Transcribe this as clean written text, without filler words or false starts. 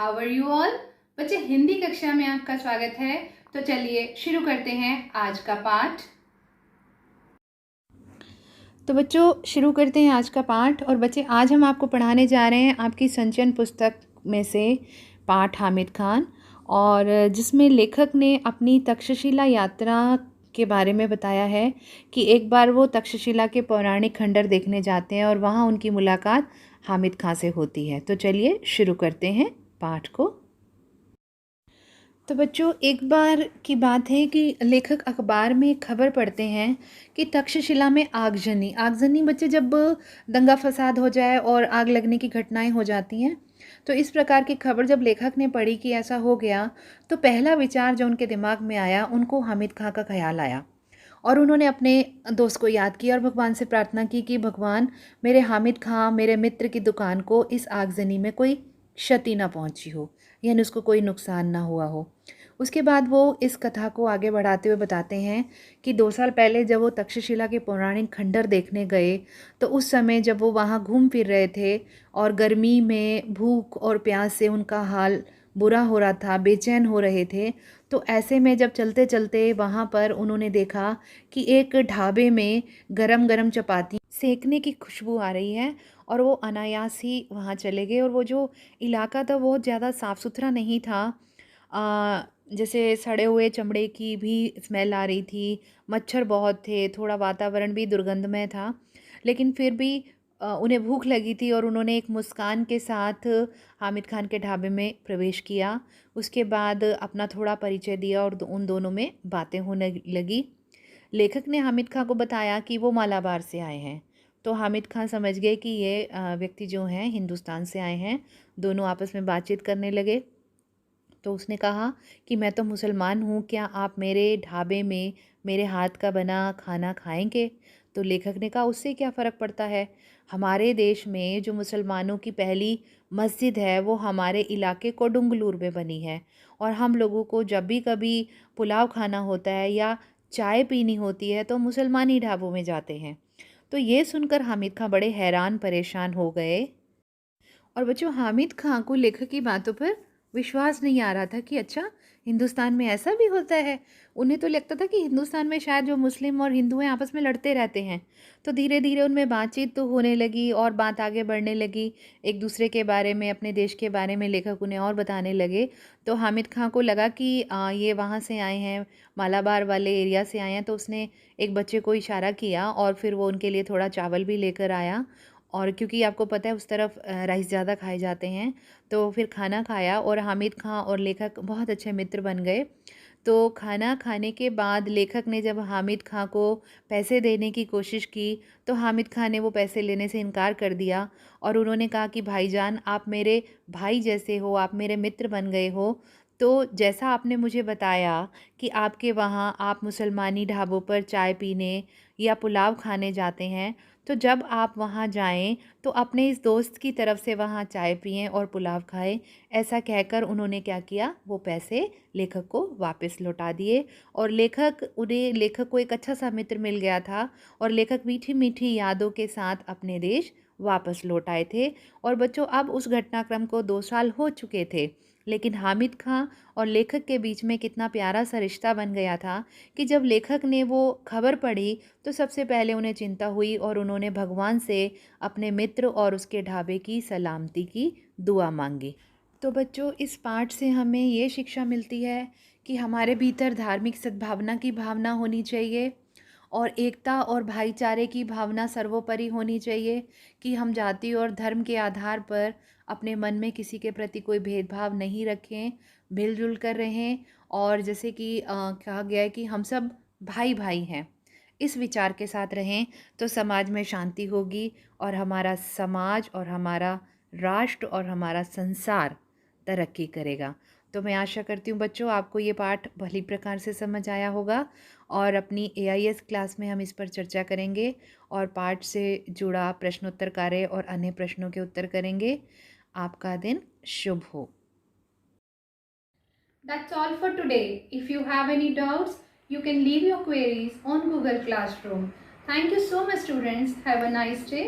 How are you all. बच्चे, हिंदी कक्षा में आपका स्वागत है। तो चलिए शुरू करते हैं आज का पाठ। तो बच्चों, शुरू करते हैं आज का पाठ। और बच्चे, आज हम आपको पढ़ाने जा रहे हैं आपकी संचयन पुस्तक में से पाठ हामिद खान, और जिसमें लेखक ने अपनी तक्षशिला यात्रा के बारे में बताया है कि एक बार वो तक्षशिला के पौराणिक खंडर देखने जाते हैं और वहाँ उनकी मुलाकात हामिद खां से होती है। तो चलिए शुरू करते हैं पाठ को। तो बच्चों, एक बार की बात है कि लेखक अखबार में खबर पढ़ते हैं कि तक्षशिला में आगजनी बच्चे, जब दंगा फसाद हो जाए और आग लगने की घटनाएं हो जाती हैं, तो इस प्रकार की खबर जब लेखक ने पढ़ी कि ऐसा हो गया, तो पहला विचार जो उनके दिमाग में आया, उनको हामिद खां का ख्याल आया। और उन्होंने अपने दोस्त को याद किया और भगवान से प्रार्थना की कि भगवान, मेरे हामिद खां, मेरे मित्र की दुकान को इस आगजनी में कोई क्षति ना पहुंची हो, यानी उसको कोई नुकसान ना हुआ हो। उसके बाद वो इस कथा को आगे बढ़ाते हुए बताते हैं कि 2 साल पहले जब वो तक्षशिला के पौराणिक खंडर देखने गए, तो उस समय जब वो वहाँ घूम फिर रहे थे और गर्मी में भूख और प्यास से उनका हाल बुरा हो रहा था, बेचैन हो रहे थे, तो ऐसे में जब चलते चलते वहाँ पर उन्होंने देखा कि एक ढाबे में गरम गरम चपाती सेकने की खुशबू आ रही है, और वो अनायास ही वहाँ चले गए। और वो जो इलाका था बहुत ज़्यादा साफ़ सुथरा नहीं था। जैसे सड़े हुए चमड़े की भी स्मेल आ रही थी, मच्छर बहुत थे, थोड़ा वातावरण भी दुर्गंधमय था। लेकिन फिर भी उन्हें भूख लगी थी और उन्होंने एक मुस्कान के साथ हामिद खान के ढाबे में प्रवेश किया। उसके बाद अपना थोड़ा परिचय दिया और उन दोनों में बातें होने लगी। लेखक ने हामिद खां को बताया कि वो मालाबार से आए हैं। तो हामिद खां समझ गए कि ये व्यक्ति जो हैं हिंदुस्तान से आए हैं। दोनों आपस में बातचीत करने लगे। तो उसने कहा कि मैं तो मुसलमान हूँ, क्या आप मेरे ढाबे में मेरे हाथ का बना खाना खाएंगे? तो लेखक ने कहा, उससे क्या फ़र्क पड़ता है। हमारे देश में जो मुसलमानों की पहली मस्जिद है वो हमारे इलाके कोडुंगलूर में बनी है, और हम लोगों को जब भी कभी पुलाव खाना होता है या चाय पीनी होती है तो मुसलमानी ढाबों में जाते हैं। तो ये सुनकर हामिद खां बड़े हैरान परेशान हो गए। और बच्चों, हामिद खां को लेखक की बातों पर विश्वास नहीं आ रहा था कि अच्छा, हिंदुस्तान में ऐसा भी होता है। उन्हें तो लगता था कि हिंदुस्तान में शायद जो मुस्लिम और हिंदू हैं आपस में लड़ते रहते हैं। तो धीरे धीरे उनमें बातचीत तो होने लगी और बात आगे बढ़ने लगी। एक दूसरे के बारे में, अपने देश के बारे में लेखक उन्हें और बताने लगे। तो हामिद खां को लगा कि ये वहाँ से आए हैं, मालाबार वाले एरिया से आए हैं। तो उसने एक बच्चे को इशारा किया और फिर वो उनके लिए थोड़ा चावल भी लेकर आया। और क्योंकि आपको पता है उस तरफ राइस ज़्यादा खाए जाते हैं, तो फिर खाना खाया और हामिद खां और लेखक बहुत अच्छे मित्र बन गए। तो खाना खाने के बाद लेखक ने जब हामिद खां को पैसे देने की कोशिश की, तो हामिद खां ने वो पैसे लेने से इनकार कर दिया। और उन्होंने कहा कि भाईजान, आप मेरे भाई जैसे हो, आप मेरे मित्र बन गए हो। तो जैसा आपने मुझे बताया कि आपके वहाँ आप मुसलमानी ढाबों पर चाय पीने या पुलाव खाने जाते हैं, तो जब आप वहाँ जाएं तो अपने इस दोस्त की तरफ से वहाँ चाय पिएं और पुलाव खाएं। ऐसा कहकर उन्होंने क्या किया, वो पैसे लेखक को वापस लौटा दिए। और लेखक को एक अच्छा सा मित्र मिल गया था, और लेखक मीठी मीठी यादों के साथ अपने देश वापस लौट आए थे। और बच्चों, अब उस घटनाक्रम को 2 साल हो चुके थे, लेकिन हामिद खां और लेखक के बीच में कितना प्यारा सा रिश्ता बन गया था कि जब लेखक ने वो खबर पढ़ी तो सबसे पहले उन्हें चिंता हुई और उन्होंने भगवान से अपने मित्र और उसके ढाबे की सलामती की दुआ मांगी। तो बच्चों, इस पाठ से हमें ये शिक्षा मिलती है कि हमारे भीतर धार्मिक सद्भावना की भावना होनी चाहिए और एकता और भाईचारे की भावना सर्वोपरि होनी चाहिए, कि हम जाति और धर्म के आधार पर अपने मन में किसी के प्रति कोई भेदभाव नहीं रखें, मिलजुल कर रहें। और जैसे कि कहा गया है कि हम सब भाई भाई हैं, इस विचार के साथ रहें तो समाज में शांति होगी, और हमारा समाज और हमारा राष्ट्र और हमारा संसार तरक्की करेगा। तो मैं आशा करती हूँ बच्चों, आपको ये पाठ भली प्रकार से समझ आया होगा, और अपनी AIS क्लास में हम इस पर चर्चा करेंगे और पाठ से जुड़ा प्रश्नोत्तर कार्य और अन्य प्रश्नों के उत्तर करेंगे। आपका दिन शुभ हो। That's all for today. If you have any doubts, you can leave your queries on Google Classroom. Thank you so much, students. Have a nice day.